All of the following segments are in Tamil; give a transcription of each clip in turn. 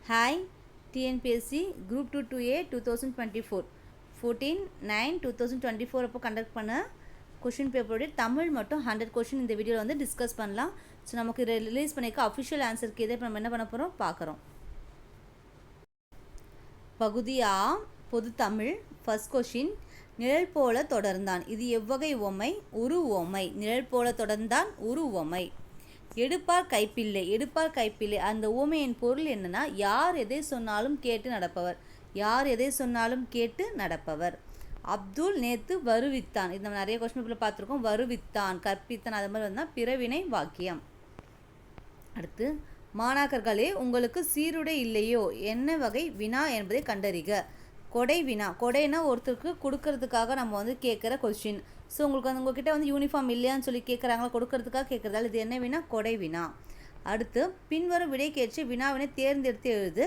Hi, TNPSC Group 2 2A 2024 14/9/2024 அப்போ கண்டக்ட் பண்ண கொஷின் பேப்பருடைய தமிழ் மட்டும் 100 கொஷின் இந்த வீடியோவில் வந்து டிஸ்கஸ் பண்ணலாம். ஸோ நமக்கு ரிலீஸ் பண்ணியிருக்க அஃபிஷியல் ஆன்சருக்கு இதை நம்ம என்ன பண்ண போகிறோம் பார்க்குறோம். பகுதி ஆ பொது தமிழ் ஃபர்ஸ்ட் கொஷின், நிழல் போல தொடர்ந்தான். இது எவ்வகை உவமை? உரு உவமை. நிழல் போல தொடர்ந்தான் உரு உவமை. எடுப்பார் கைப்பிள்ளை. எடுப்பார் கைப்பிள்ளை அந்த உவமையின் பொருள் என்னன்னா, யார் எதை சொன்னாலும் கேட்டு நடப்பவர். யார் எதை சொன்னாலும் கேட்டு நடப்பவர். அப்துல் நேத்து வருவித்தான். இது நம்ம நிறைய கொஸ்டின் பேப்பர்ல பார்த்துருக்கோம். வருவித்தான், கற்பித்தான், அது மாதிரி வந்தால் பிறவினை வாக்கியம். அடுத்து, மாணாக்கர்களே உங்களுக்கு சீருடை இல்லையோ? என்ன வகை வினா என்பதை கண்டறிக. கொடை வினா. கொடைனா ஒருத்தருக்கு கொடுக்கறதுக்காக நம்ம வந்து கேட்குற கொஸ்டின். ஸோ உங்களுக்கு வந்து உங்ககிட்ட வந்து யூனிஃபார்ம் இல்லையான்னு சொல்லி கேட்குறாங்களா, கொடுக்கறதுக்காக கேட்குறதால இது என்ன வினா? கொடை வினா. அடுத்து, பின்வரும் விடைக்கேற்று வினாவினை தேர்ந்தெடுத்து எழுது.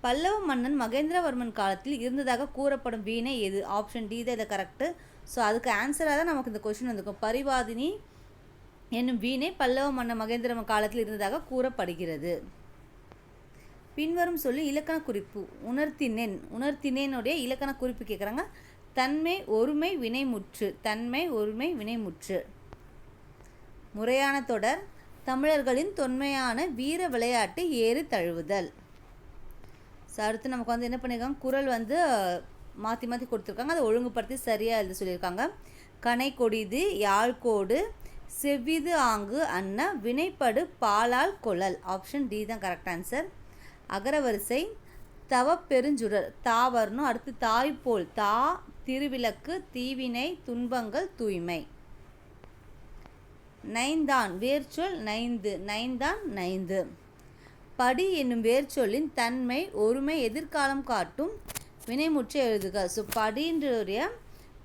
பல்லவ மன்னன் மகேந்திரவர்மன் காலத்தில் இருந்ததாக கூறப்படும் வீணை எது? ஆப்ஷன் டி தான் இதை கரெக்டு. ஸோ அதுக்கு ஆன்சராக தான் நமக்கு இந்த கொஸ்டின் வந்திருக்கும். பரிவாதினி என்னும் வீணை பல்லவ மன்னன் மகேந்திரவர்மன் காலத்தில் இருந்ததாக கூறப்படுகிறது. பின்வரும் சொல்லி இலக்கண குறிப்பு. உணர்த்தினேன். உணர்த்தினேனுடைய இலக்கண குறிப்பு கேட்குறாங்க. தன்மை ஒருமை வினைமுற்று. தன்மை ஒருமை வினைமுற்று. முறையான தொடர். தமிழர்களின் தொன்மையான வீர விளையாட்டு ஏறு தழுவுதல். ஸோ அடுத்து நமக்கு வந்து என்ன பண்ணியிருக்காங்க, குறள் வந்து மாற்றி மாற்றி கொடுத்துருக்காங்க. அதை ஒழுங்குபடுத்தி சரியாக எழுத சொல்லியிருக்காங்க. கனை கொடிது யாழ்கோடு செவ்விது ஆங்கு அன்ன வினைப்படு பாலால் கொழல். ஆப்ஷன் டி தான் கரெக்ட் ஆன்சர். அகரவரிசை. தவ பெருஞ்சுடர். தா வரணும். அடுத்து தாய்போல். தா திருவிளக்கு தீவினை துன்பங்கள் தூய்மை. நைந்தான் வேர்ச்சொல் நைந்து. நைந்தான் நைந்து. படி என்னும் வேர்ச்சொல்லின் தன்மை ஒருமை எதிர்காலம் காட்டும் வினைமுற்று எழுதுக. ஸோ படின்ற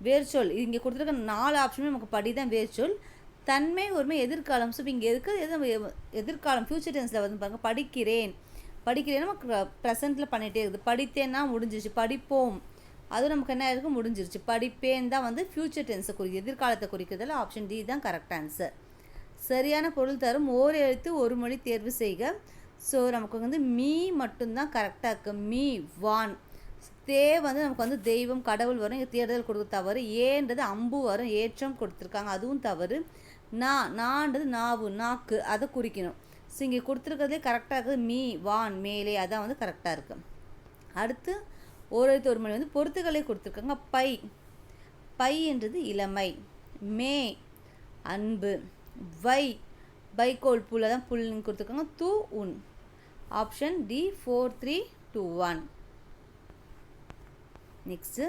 வேர்ச்சொல் இங்கே கொடுத்துருக்க 4 ஆப்ஷனுமே நமக்கு படி தான் வேர்ச்சொல். தன்மை ஒருமை எதிர்காலம். ஸோ இங்கே இருக்கிறது எதிர்காலம் ஃபியூச்சர் டென்ஸில் வந்து பாருங்கள். படிக்கிறேன். படிக்கிறேன் நமக்கு ப்ரெசென்ட்டில் பண்ணிகிட்டே இருக்குது. படித்தேன்னா முடிஞ்சிருச்சு. படிப்போம் அதுவும் நமக்கு என்ன இருக்குது, முடிஞ்சிருச்சு. படிப்பேன் தான் வந்து ஃபியூச்சர் டென்ஸை குறிக்கும், எதிர்காலத்தை குறிக்கிறதுல ஆப்ஷன் டி தான் கரெக்ட் ஆன்சர். சரியான பொருள் தரும் ஓர் எழுத்து ஒரு மொழி தேர்வு செய்க. ஸோ நமக்கு வந்து மீ மட்டும்தான் கரெக்டாக இருக்குது. மீ வான். தே வந்து நமக்கு வந்து தெய்வம் கடவுள் வரும், இங்கே தேர்தல் கொடுக்க தவறு. ஏன்றது அம்பு வரும், ஏற்றம் கொடுத்துருக்காங்க, அதுவும் தவறு. நான்றது நாவு நாக்கு, அதை குறிக்கணும். ஸோ இங்கே கொடுத்துருக்கிறதே கரெக்டாக இருக்குது. மீ வான் மேலே, அதான் வந்து கரெக்டாக இருக்குது. அடுத்து ஒரு எழுத்து ஒரு மொழி வந்து பொறுத்துக்களை கொடுத்துருக்காங்க. பை. பை என்றது இளமை. மே அன்பு. வை வைக்கோல் புல்ல தான் புல்லுன்னு கொடுத்துருக்காங்க. தூ உன். Option D 4 3 2 1. நெக்ஸ்ட்டு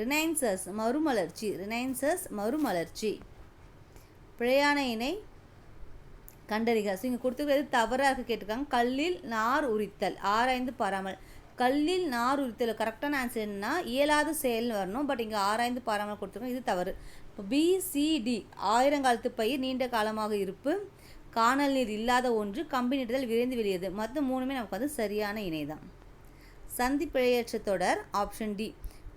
ரினைன்சஸ் மறுமலர்ச்சி. ரினைன்சஸ் மறுமலர்ச்சி. பிழையான இணை கண்டறிக. ஸோ இங்கே கொடுத்துருக்கிறது தவறாக கேட்டிருக்காங்க. கல்லில் நார் உரித்தல். ஆராய்ந்து பாராமல். கல்லில் நார் உரித்தல் கரெக்டான ஆன்சர் என்னன்னா இயலாத செயல்னு வரணும். பட் இங்கே ஆராய்ந்து பாராமல் கொடுத்துருக்கோம், இது தவறு. இப்போ பிசிடி ஆயிரங்காலத்து பயிர் நீண்ட காலமாக இருப்பு. காணல் நீர் இல்லாத ஒன்று. கம்பி நிடுதல் விரைந்து வெளியது. மற்ற 3மே நமக்கு வந்து சரியான இணை தான். சந்தி பிழையற்ற தொடர். Option D.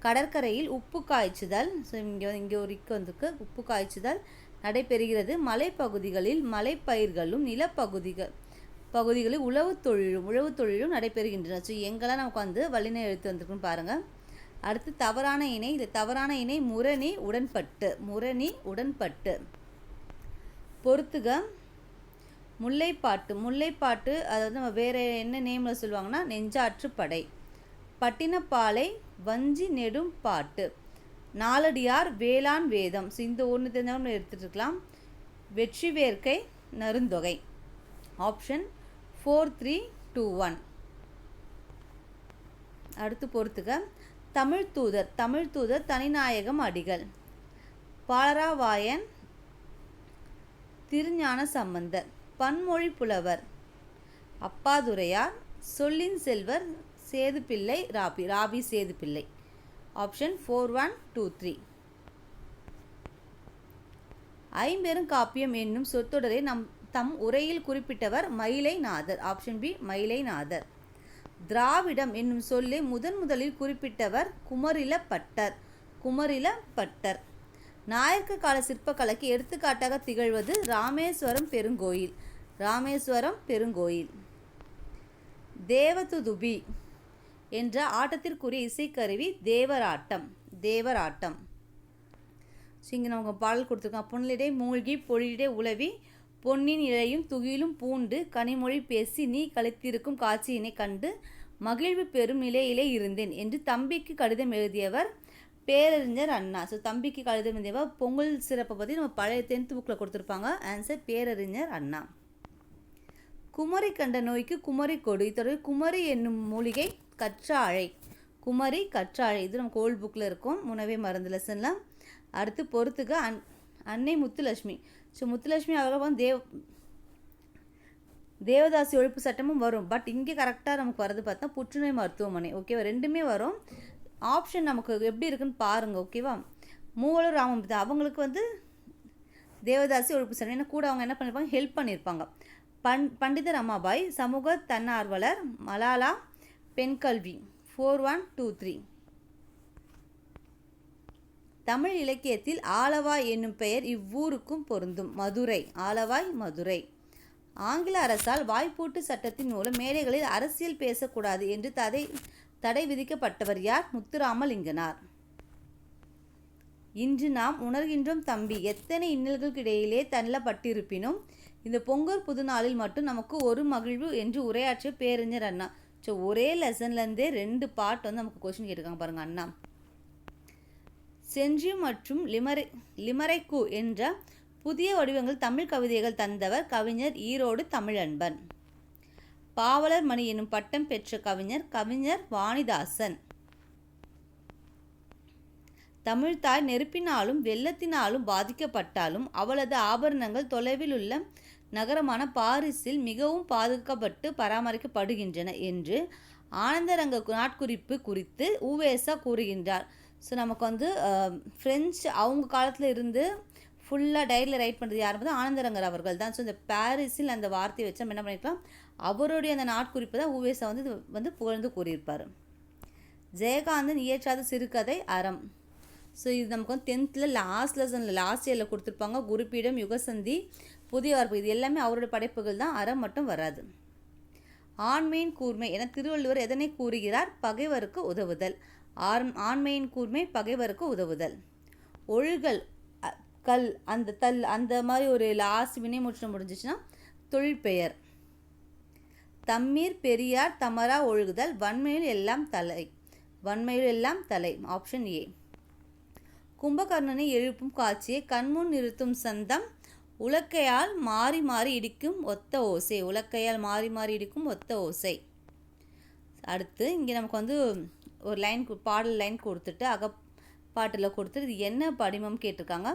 கடற்கரையில் உப்பு காய்ச்சுதல். ஸோ இங்கே ஒரு இக்கு வந்துருக்கு. உப்பு காய்ச்சுதல் நடைபெறுகிறது. மலைப்பகுதிகளில் மலைப்பயிர்களும் நிலப்பகுதிகளில் உழவு தொழிலும் நடைபெறுகின்றன. ஸோ எங்கெல்லாம் நமக்கு வந்து வல்லின எழுத்து வந்திருக்குன்னு பாருங்கள். அடுத்து தவறான இணை. இது தவறான இணை முரணி உடன்பட்டு. முரணி உடன்பட்டு. பொறுத்துக. முல்லைப்பாட்டு. முல்லைப்பாட்டு அதாவது நம்ம வேறு என்ன நேமில் சொல்லுவாங்கன்னா நெஞ்சாற்று படை. பட்டினப்பாலை வஞ்சி நெடும் பாட்டு. நாலடியார் வேளாண் வேதம். ஸோ இந்த ஒன்று தெரிஞ்சவங்க எடுத்துகிட்டு இருக்கலாம். வெற்றி வேர்க்கை நருந்தொகை. ஆப்ஷன் 4 3 2 1. அடுத்து பொறுத்துக. தமிழ் தூதர். தமிழ் தூதர் தனிநாயகம் அடிகள். பாலராவாயன் திருஞான சம்பந்தர். பன்மொழி புலவர் அப்பாதுரையார். சொல்லின் செல்வர் சேதுப்பிள்ளை ராபி சேதுப்பிள்ளை. ஆப்ஷன் 4 1 2 3. ஐம்பெருங்காப்பியம் என்னும் சொற்றொடரை தம் உரையில் குறிப்பிட்டவர் மயிலைநாதர். Option B Mayilainathar. திராவிடம் என்னும் சொல்லை முதலில் குறிப்பிட்டவர் குமரிலப்பட்டர். குமரிலப்பட்டர். நாயக்க கால சிற்பக்கலைக்கு எடுத்துக்காட்டாக திகழ்வது ராமேஸ்வரம் பெருங்கோயில். ராமேஸ்வரம் பெருங்கோயில். தேவதுதுபி என்ற ஆட்டத்திற்குரிய இசைக்கருவி தேவராட்டம். தேவராட்டம். ஸோ இங்கே நமக்கு பாடல் கொடுத்துருக்கோம். பொன்னிடை மூழ்கி பொழிடை உலவி பொன்னின் இழையும் துகிலும் பூண்டு கனிமொழி பேசி நீ கழித்திருக்கும் காட்சியினை கண்டு மகிழ்வு பெறும் நிலையிலே இருந்தேன் என்று தம்பிக்கு கடிதம் எழுதியவர் பேரறிஞர் அண்ணா. ஸோ தம்பிக்கு கடிதம் எழுதியவர் பொங்கல் சிறப்பை பற்றி நம்ம பழைய 10th புக்கில் கொடுத்துருப்பாங்க. ஆன்சர் பேரறிஞர் அண்ணா. குமரி கண்ட நோய்க்கு குமரி கொடு. இதோட குமரி என்னும் மூலிகை கற்றாழை. குமரி கற்றாழை இது நமக்கு ஓல்ட் புக்கில் இருக்கும். முன்னவே மருந்து லெசன்லாம். அடுத்து பொறுத்துக்க அன்னை முத்துலட்சுமி. ஸோ முத்துலட்சுமி அவர்கள் வந்து தேவதாசி ஒழிப்பு சட்டமும் வரும். பட் இங்கே கரெக்டாக நமக்கு வரது பார்த்தா புற்றுநோய் மருத்துவமனை. ஓகேவா, ரெண்டுமே வரும். ஆப்ஷன் நமக்கு எப்படி இருக்குன்னு பாருங்கள். ஓகேவா, மூவலூர் ராமபிதா அவங்களுக்கு வந்து தேவதாசி ஒழிப்பு சட்டம். ஏன்னா கூட அவங்க என்ன பண்ணியிருப்பாங்க, ஹெல்ப் பண்ணியிருப்பாங்க. பண்டித ரமாபாய் சமூக தன்னார்வலர். மலாலா பெண் கல்வி. 4123. தமிழ் இலக்கியத்தில் ஆலவாய் என்னும் பெயர் இவ்வூருக்கும் பொருந்தும். மதுரை. ஆலவாய் மதுரை. ஆங்கில அரசால் வாய்ப்பூட்டு சட்டத்தின் மூலம் மேடைகளில் அரசியல் பேசக்கூடாது என்று தடை விதிக்கப்பட்டவர் யார்? முத்துராமலிங்கனார். இன்று நாம் உணர்கின்றோம் தம்பி, எத்தனை இன்னல்களுக்கிடையிலே தள்ளப்பட்டிருப்பினும் இந்த பொங்கல் புதுநாளில் மட்டும் நமக்கு ஒரு மகிழ்வு என்று உரையாற்றிய பேரறிஞர் அண்ணா. ஸோ ஒரே லெசன்லேருந்தே 2 பார்ட் வந்து நமக்கு கொஸ்டின் கேட்டிருக்காங்க பாருங்கள். அண்ணா சென்றி மற்றும் லிமரைக்கு என்ற புதிய வடிவங்கள் தமிழ் கவிதைகள் தந்தவர் கவிஞர் ஈரோடு தமிழன்பன். பாவலர் மணி எனும் பட்டம் பெற்ற கவிஞர் வாணிதாசன். தமிழ்தாய் நெருப்பினாலும் வெள்ளத்தினாலும் பாதிக்கப்பட்டாலும் அவளது ஆபரணங்கள் தொலைவில் உள்ள நகரமான பாரிஸில் மிகவும் பாதுகாக்கப்பட்டு பராமரிக்கப்படுகின்றன என்று ஆனந்தரங்க நாட்குறிப்பு குறித்து உவேசா கூறுகின்றார். ஸோ நமக்கு வந்து ஃப்ரெஞ்சு அவங்க காலத்தில் இருந்து ஃபுல்லாக டைரியில் ரைட் பண்ணுறது யார் வந்து ஆனந்தரங்கர் அவர்கள் தான். ஸோ இந்த பாரிஸில் அந்த வார்த்தையை வச்சு நம்ம என்ன பண்ணிக்கலாம், அவருடைய அந்த நாட்குறிப்பு தான் உவேசா வந்து புகழ்ந்து கூறியிருப்பார். ஜெயகாந்தன் இயற்றாத சிறுகதை அறம். ஸோ இது நமக்கு வந்து 10th லாஸ்ட் லெசனில் லாஸ்ட் இயரில் கொடுத்துருப்பாங்க. குருப்பீடம், யுகசந்தி, புதிய வார்ப்பு இது எல்லாமே அவருடைய படைப்புகள் தான். அறம் மட்டும் வராது. ஆண்மையின் கூர்மை என திருவள்ளுவர் எதனை கூறுகிறார்? பகைவருக்கு உதவுதல். ஆண்மையின் கூர்மை பகைவருக்கு உதவுதல். ஒழுகல் கல் அந்த தல் அந்த மாதிரி ஒரு லாஸ்ட் வினைமுற்றம் முடிஞ்சிச்சுன்னா தொழிற்பெயர். தம்மீர் பெரியார் தமரா ஒழுகுதல் வன்மையில் எல்லாம் தலை. வன்மையில் எல்லாம் தலை. Option A. கும்பகர்ணனை எழுப்பும் காட்சியை கண்முன் நிறுத்தும் சந்தம் உலக்கையால் மாறி மாறி இடிக்கும் ஒத்த ஓசை. உலக்கையால் மாறி மாறி இடிக்கும் ஒத்த ஓசை. அடுத்து இங்கே நமக்கு வந்து ஒரு லைன் பாடல் லைன் கொடுத்துட்டு அகப்பாட்டில் கொடுத்துட்டு இது என்ன படிமம் கேட்டிருக்காங்க.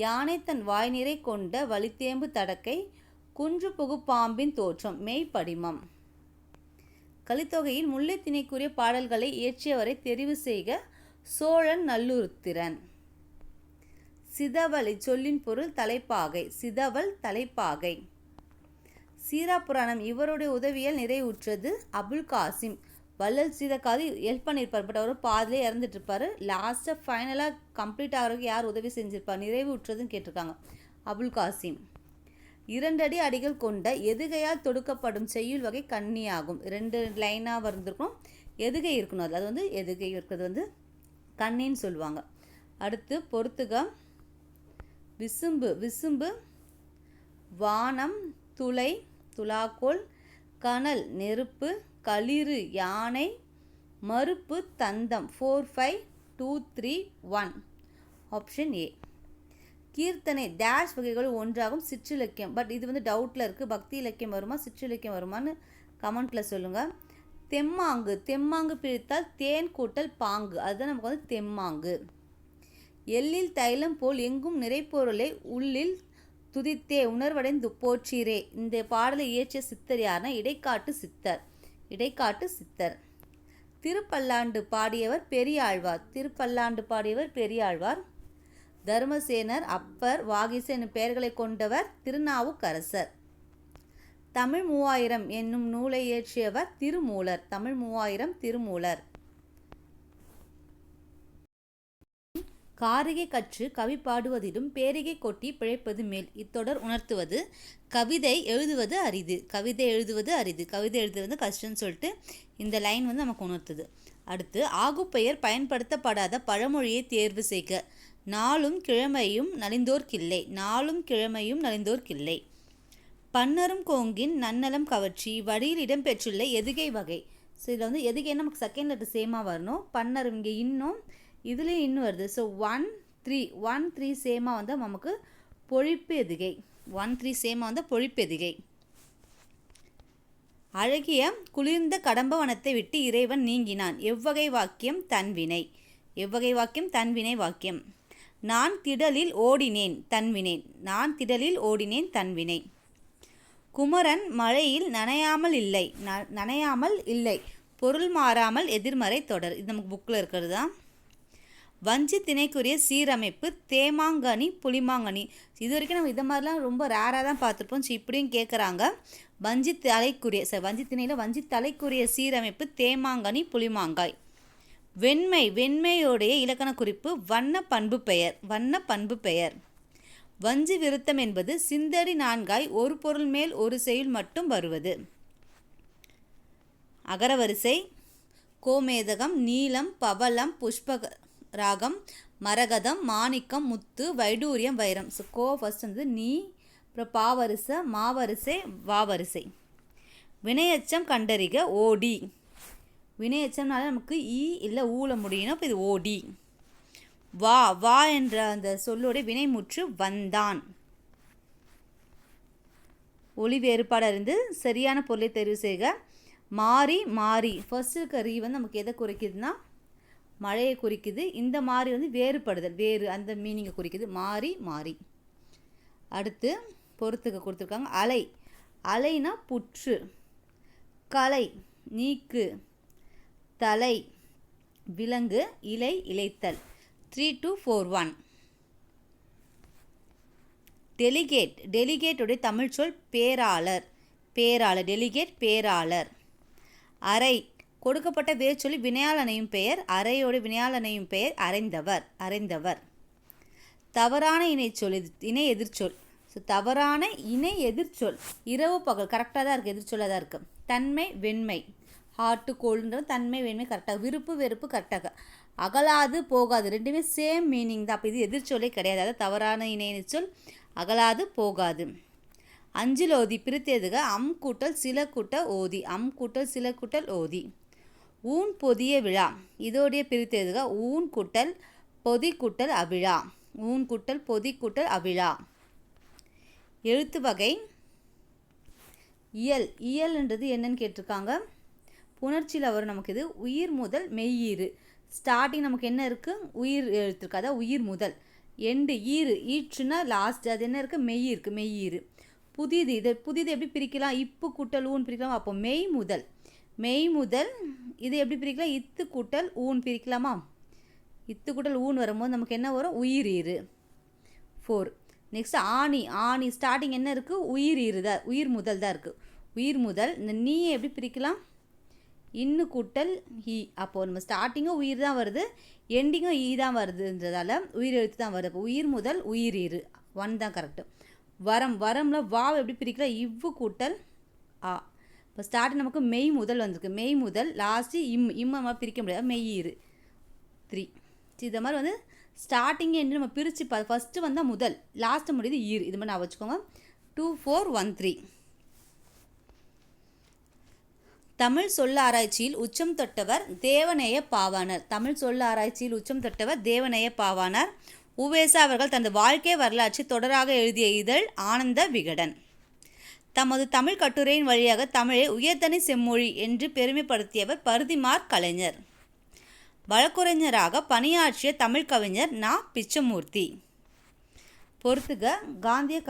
யானை தன் வாய் நிறை கொண்ட வலித்தேம்பு தடக்கை குன்று புகு பாம்பின் தோற்றம் மெய்ப்படிமம். கலித்தொகையில் முல்லை திணைக்குரிய பாடல்களை இயற்றியவரை தெரிவு செய்க. சோழன் நல்லுருத்திரன். சிதவல் இச்சொல்லின் பொருள் தலைப்பாகை. சிதவல் தலைப்பாகை. சீராப்புராணம் இவருடைய உதவியால் நிறைவுற்றது. அபுல் காசிம். வள்ளல் சீதக்காது ஹெல்ப் பண்ணியிருப்பார். பட் அவர் பாதிலே இறந்துட்டு இருப்பார். லாஸ்ட்டாக ஃபைனலாக கம்ப்ளீட் ஆகிறதுக்கு யார் உதவி செஞ்சிருப்பார், நிறைவு உற்றதுன்னு கேட்டிருக்காங்க. அபுல் காசிம். 2 அடி அடிகள் கொண்ட எதுகையால் தொடுக்கப்படும் செய்யுள் வகை கன்னியாகும். 2 லைனாக வந்திருக்கணும், எதுகை இருக்கணும். அது வந்து எதுகை இருக்கிறது வந்து கண்ணின்னு சொல்லுவாங்க. அடுத்து பொறுத்துக. விசும்பு. விசும்பு. வானம். துளை துலாக்கோல். கனல் நெருப்பு. களிறு யானை. மறுப்பு தந்தம். 4 5 2 3 1. Option A. கீர்த்தனை டேஷ் வகைகள் ஒன்றாகும் சிற்றிலக்கியம். பட் இது வந்து டவுட்டில் இருக்குது. பக்தி இலக்கியம் வருமா சிற்றிலக்கியம் வருமானு கமெண்ட்டில் சொல்லுங்கள். தெம்மாங்கு. தெம்மாங்கு பிரித்தால் தேன் கூட்டல் பாங்கு. அதுதான் நமக்கு வந்து தெம்மாங்கு. எள்ளில் தைலம் போல் எங்கும் நிறைப்பொருளை உள்ளில் துதித்தே உணர்வடைந்து போற்றீரே. இந்த பாடலை இயற்றிய சித்தர் யாருன்னா இடைக்காட்டு சித்தர். இடைக்காட்டு சித்தர். திருப்பல்லாண்டு பாடியவர் பெரியாழ்வார். திருப்பல்லாண்டு பாடியவர் பெரியாழ்வார். தர்மசேனர், அப்பர், வாகீசர் என்னும் பெயர்களை கொண்டவர் திருநாவுக்கரசர். தமிழ் 3000 என்னும் நூலை இயற்றியவர் திருமூலர். தமிழ் 3000 திருமூலர். காரிகை கற்று கவி பாடுவதிலும் பேரிகை கொட்டி பிழைப்பது மேல். இத்தொடர் உணர்த்துவது கவிதை எழுதுவது அரிது. கவிதை எழுதுவது கஷ்டம்னு சொல்லிட்டு இந்த லைன் நமக்கு உணர்த்துது. அடுத்து, ஆகுப்பெயர் பயன்படுத்தப்படாத பழமொழியை தேர்வு செய்க. நாளும் கிழமையும் நலிந்தோர்க்கில்லை. பன்னரும் கோங்கின் நன்னலம் கவர்ச்சி வடியில் இடம்பெற்றுள்ள எதுகை வகை. ஸோ இதில் எதுகை நமக்கு செகண்ட் லெட்டர் சேமாக வரணும். பன்னரும் இங்கே இன்னும், இதுலேயும் இன்னும் வருது. ஸோ 1 3 சேமாக நமக்கு பொழிப்பு எதுகை. 1 3 சேமாக பொழிப்பு எதுகை. அழகிய குளிர்ந்த கடம்பவனத்தை விட்டு இறைவன் நீங்கினான். எவ்வகை வாக்கியம்? தன்வினை வாக்கியம். நான் திடலில் ஓடினேன். தன்வினை. குமரன் மழையில் நனையாமல் இல்லை. பொருள் மாறாமல் எதிர்மறை தொடர். இது நமக்கு புக்கில் இருக்கிறது தான். வஞ்சி திணைக்குரிய சீரமைப்பு தேமாங்கனி புளிமாங்கனி. இது வரைக்கும் நம்ம இதை மாதிரிலாம் ரொம்ப ரேராக தான் பார்த்துருப்போம். இப்படியும் கேட்குறாங்க. வஞ்சி தலைக்குரிய சீரமைப்பு தேமாங்கனி புளிமாங்காய். வெண்மையோடைய இலக்கண குறிப்பு வண்ண பண்பு பெயர். வஞ்சி விருத்தம் என்பது சிந்தடி 4 ஒரு பொருள் மேல் ஒரு செய்யுள் மட்டும் வருவது. அகரவரிசை கோமேதகம், நீலம், பவளம், புஷ்பராகம், மரகதம், மாணிக்கம், முத்து, வைடூரியம், வைரம். ஸோ கோ ஃபர்ஸ்ட் நீ, அப்புறம் பாவரிசை, மாவரிசை, வாவரிசை. வினையச்சம் கண்டறிக. ஓடி. வினையச்சம்னால நமக்கு ஈ இல்லை ஊல முடியணும். இப்போ இது ஓடி. வா என்ற அந்த சொல்லோட வினைமுற்று வந்தான். ஒளி வேறுபாடு அறிந்து சரியான பொருளை தெரிவு செய்க. மாறி ஃபர்ஸ்ட் இருக்க ரீ நமக்கு எதை குறிக்குதுன்னா மழையை குறிக்குது. இந்த மாறி வேறுபடுதல், வேறு அந்த மீனிங்கை குறிக்குது. மாறி. அடுத்து பொறுத்துக்க கொடுத்துருக்காங்க. அலைனா புற்று. கலை நீக்கு. தலை விலங்கு. இலைத்தல். 3 2 4 1. டெலிகேட் உடைய தமிழ் சொல் பேராளர். பேராளர். அறை கொடுக்கப்பட்ட வேர் சொல்லி வினையால் அணையும் பெயர். அறையோட வினையால் அணையும் பெயர் அறைந்தவர். தவறான இணை எதிர்ச்சொல். ஸோ தவறான இணை எதிர்ச்சொல் இரவு பகல் கரெக்டாக தான் இருக்குது, எதிர்ச்சொல்லாக தான் இருக்குது. தன்மை வெண்மை. ஹாட்டு கோல்டுன்றது தன்மை வெண்மை கரெக்டாக. விருப்பு வெறுப்பு கரெக்டாக. அகலாது போகாது ரெண்டுமே சேம் மீனிங் தான். அப்போ இது எதிர்ச்சொல்லே கிடையாது. அதாவது தவறான இணை எதிர்ச்சொல் அகலாது போகாது. அஞ்சில் ஓதி பிரித்தெதுக. அம் கூட்டல் சில கூட்டல் ஓதி. ஊன் பொதிய விழா. இதோடைய பிரித்தெதுக. ஊன் கூட்டல் பொதி கூட்டல் அவிழா. எழுத்து வகை இயல்ன்றது என்னன்னு கேட்டிருக்காங்க. புணர்ச்சியில் வரும் நமக்கு இது. உயிர் முதல் மெய்யீறு. ஸ்டார்டிங் நமக்கு என்ன இருக்குது? உயிர் எழுத்து இருக்குது, அதான் உயிர் முதல். எண்டு ஈற்றுனா லாஸ்ட். அது என்ன இருக்குது? மெய்யீறு. புதிது. புதிது எப்படி பிரிக்கலாம்? இப்பு கூட்டல் ஊன் பிரிக்கலாம். அப்போ மெய் முதல் இது எப்படி பிரிக்கலாம்? இத்து கூட்டல் ஊன் பிரிக்கலாமா? இத்து கூட்டல் ஊன் வரும்போது நமக்கு என்ன வரும்? உயிர் 4. நெக்ஸ்ட் ஆணி ஸ்டார்டிங் என்ன இருக்குது? உயிர் முதல் தான் இருக்குது. உயிர் முதல். இந்த நீயை எப்படி பிரிக்கலாம்? இன்னு கூட்டல் ஈ. அப்போது நம்ம ஸ்டார்டிங்கும் உயிர் தான் வருது, எண்டிங்கும் ஈ தான் வருதுன்றதால உயிர் எழுத்து தான் வருது. அப்போ உயிர் முதல் உயிர் 1 தான் கரெக்டு. வரம்ல வாவ் எப்படி பிரிக்கலாம்? இவ்வு கூட்டல் ஆ. இப்போ ஸ்டார்டிங் நமக்கு மெய் முதல் வந்திருக்கு. மெய் முதல் லாஸ்ட்டு நம்ம பிரிக்க முடியாது. மெய்யீர் 3. இதை மாதிரி ஸ்டார்டிங் என்று நம்ம பிரித்து ஃபஸ்ட்டு வந்தால் முதல், லாஸ்ட்டு முடியுது ஈர். இது மாதிரி நான் வச்சுக்கோங்க. 2 4 1 3. தமிழ் சொல்ல ஆராய்ச்சியில் உச்சம் தொட்டவர் தேவநேய பாவாணர். உவேசா அவர்கள் தனது வாழ்க்கை வரலாற்றை தொடராக எழுதிய இதழ் ஆனந்த விகடன். தமது தமிழ் கட்டுரையின் வழியாக தமிழை உயர்தனி செம்மொழி என்று பெருமைப்படுத்தியவர் பருதிமார் கலைஞர். வழக்குரைஞராக பணியாற்றிய தமிழ் கவிஞர் நா. பிச்சமூர்த்தி. பொறுத்துக. காந்திய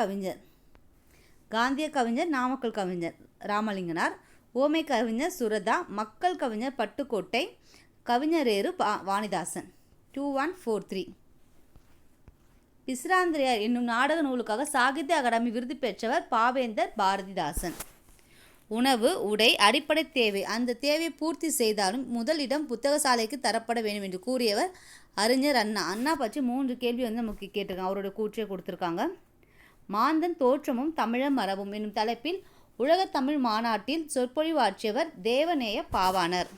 கவிஞர் நாமக்கல் கவிஞர் ராமலிங்கனார். ஓமை கவிஞர் சுரதா. மக்கள் கவிஞர் பட்டுக்கோட்டை. கவிஞரேறு வாணிதாசன். 2 1 4 3. பிசிராந்திரியார் என்னும் நாடக நூலுக்காக சாகித்ய அகாடமி விருது பெற்றவர் பாவேந்தர் பாரதிதாசன். உணவு, உடை அடிப்படை தேவை. அந்த தேவையை பூர்த்தி செய்தாலும் முதலிடம் புத்தகசாலைக்கு தரப்பட வேண்டும் என்று கூறியவர் அறிஞர் அண்ணா. அண்ணா பற்றி 3 கேள்வி வந்து நமக்கு கேட்டிருக்காங்க. அவரோட கூற்றே கொடுத்துருக்காங்க. மாந்தன் தோற்றமும் தமிழர் மரபும் என்னும் தலைப்பில் உலகத் தமிழ் மாநாட்டில் சொற்பொழிவாற்றியவர் தேவநேய பாவாணர்.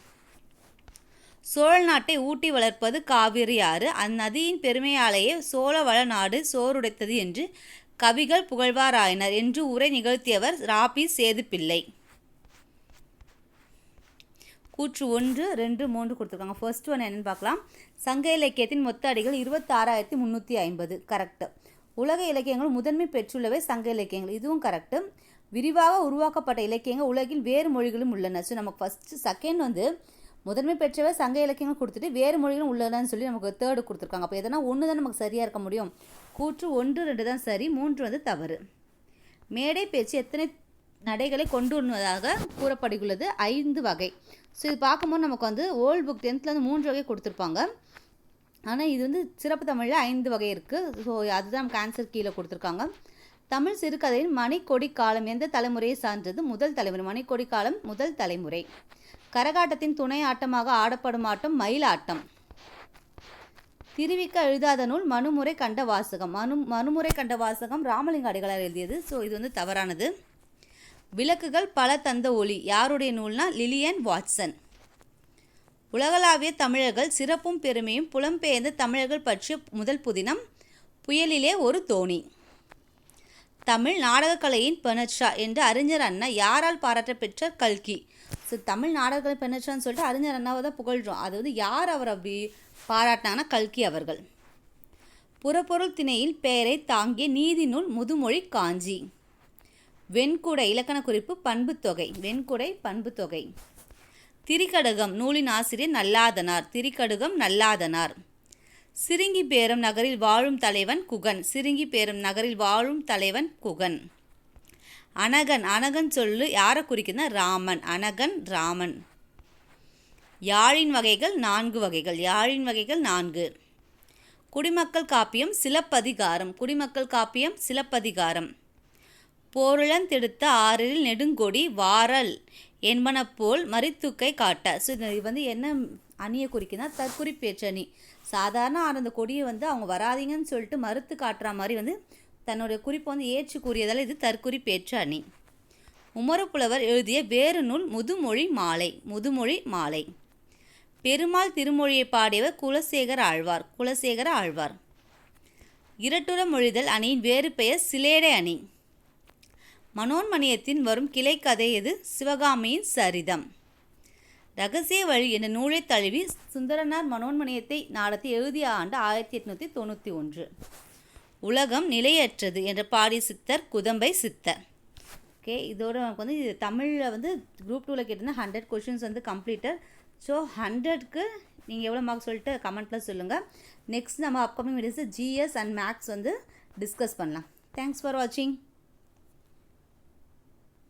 சோழ நாட்டை ஊட்டி வளர்ப்பது காவிரி ஆறு. அந்நதியின் பெருமையாலேயே சோழ வள நாடு சோறுடைத்தது என்று கவிகள் புகழ்வாராயினர் என்று உரை நிகழ்த்தியவர் ராபி சேதுப்பிள்ளை. கூற்று 1, 2, 3 கொடுத்துருக்காங்க. ஃபர்ஸ்ட் ஒன் என்னன்னு பார்க்கலாம். சங்க இலக்கியத்தின் மொத்த அடிகள் 26,350. கரெக்டு. உலக இலக்கியங்கள் முதன்மை பெற்றுள்ளவை சங்க இலக்கியங்கள். இதுவும் கரெக்டு. விரிவாக உருவாக்கப்பட்ட இலக்கியங்கள் உலகில் வேறு மொழிகளும் உள்ளன. ஸோ நமக்கு ஃபஸ்ட்டு செகண்ட் வந்து முதன்மை பெற்றவை சங்க இலக்கியங்கள் கொடுத்துட்டு வேறு மொழிகளும் உள்ளனன்னு சொல்லி நமக்கு தேர்டு கொடுத்துருக்காங்க. அப்போ எதனா ஒன்று தான் நமக்கு சரியாக இருக்க முடியும். கூற்று 1, 2 தான் சரி, 3 வந்து தவறு. மேடை பேச்சு எத்தனை நடைகளை கொண்டு வருவதாக கூறப்படுகிறது? 5 வகை. ஸோ இது பார்க்கும்போது நமக்கு வந்து ஓல்டு புக் 10th வந்து 3 வகை கொடுத்துருப்பாங்க. ஆனால் இது வந்து சிறப்பு தமிழில் 5 வகை இருக்குது. ஸோ அதுதான் நமக்கு ஆன்சர் கீழே கொடுத்துருக்காங்க. தமிழ் சிறுகதையின் மணிக்கொடி காலம் எந்த தலைமுறையை சார்ந்தது? முதல் தலைமுறை. மணிக்கொடி காலம் முதல் தலைமுறை. கரகாட்டத்தின் துணை ஆட்டமாக ஆடப்படும் ஆட்டம் மயிலாட்டம். திருவிக்க எழுதாத நூல் மனுமுறை கண்ட வாசகம். மனுமுறை கண்ட வாசகம் ராமலிங்க அடிகளார் எழுதியது. ஸோ இது வந்து தவறானது. விளக்குகள் பல தந்த ஒளி யாருடைய நூல்னா லிலியன் வாட்சன். உலகளாவிய தமிழர்கள் சிறப்பும் பெருமையும் புலம்பெயர்ந்த தமிழர்கள் பற்றிய முதல் புதினம் புயலிலே ஒரு தோணி. தமிழ் நாடகக்கலையின் பெனட்ரா என்று அறிஞர் அண்ணா யாரால் பாராட்ட பெற்ற? கல்கி. ஸோ தமிழ் நாடகக்கலை பெனட்ரான்னு சொல்லிட்டு அறிஞர் அண்ணாவை தான் புகழ்கிறோம். அது வந்து யார் அவர் அப்படி பாராட்டினாங்கன்னா கல்கி அவர்கள். புறப்பொருள் திணையில் பெயரை தாங்கிய நீதி நூல் முதுமொழி காஞ்சி. வெண்குடை இலக்கண குறிப்பு பண்புத்தொகை. வெண்குடை பண்புத்தொகை. திரிகடுகம் நூலின் ஆசிரியர் நல்லாதனார். திரிகடுகம் நல்லாதனார். சிறுங்கி பேரம் நகரில் வாழும் தலைவன் குகன். சிறுங்கி பேரம் நகரில் வாழும் தலைவன் குகன். அனகன் அனகன் சொல்லு யாரை குறிக்குதுன்னா ராமன். அனகன் ராமன். யாழின் வகைகள் 4 வகைகள். யாழின் வகைகள் 4. குடிமக்கள் காப்பியம் சிலப்பதிகாரம். குடிமக்கள் காப்பியம் சிலப்பதிகாரம். போருளந்தெடுத்த ஆறில் நெடுங்கொடி வாரல் என்பன போல் மரித்துக்கை காட்ட. ஸோ இது வந்து என்ன அணியை குறிக்குதுன்னா தற்குறி பேச்சணி. சாதாரண அந்த கொடியை வந்து அவங்க வராதிங்கன்னு சொல்லிட்டு மறுத்து காட்டுற மாதிரி வந்து தன்னுடைய குறிப்பை வந்து ஏற்று கூறியதால் இது தற்குறி பேச்சு அணி. உமரப்புலவர் எழுதிய வேறு நூல் முதுமொழி மாலை. முதுமொழி மாலை. பெருமாள் திருமொழியை பாடியவர் குலசேகர ஆழ்வார். குலசேகர ஆழ்வார். இரட்டுற மொழிதல் அணியின் வேறு பெயர் சிலேடை அணி. மனோன்மணியத்தின் வரும் கிளை கதை எது? சிவகாமியின் சரிதம். இரகசிய வழி என்ற நூலை தழுவி சுந்தரனார் மனோன்மணியத்தை நாடத்தை எழுதிய ஆண்டு 1891. உலகம் நிலையற்றது என்ற பாடிய சித்தர் குதம்பை சித்தர். ஓகே, இதோட நமக்கு வந்து தமிழில் வந்து குரூப் 2ல் கேட்டிருந்தா 100 கொஷின்ஸ் வந்து கம்ப்ளீட்டட். ஸோ 100க்கு நீங்கள் எவ்வளோ மார்க்ஸ் சொல்லிட்டு கமெண்ட்டில் சொல்லுங்கள். நெக்ஸ்ட் நம்ம அப்கமிங் வீடியோஸில் ஜிஎஸ் அண்ட் மேக்ஸ் வந்து டிஸ்கஸ் பண்ணலாம். தேங்க்ஸ் ஃபார் வாட்சிங்.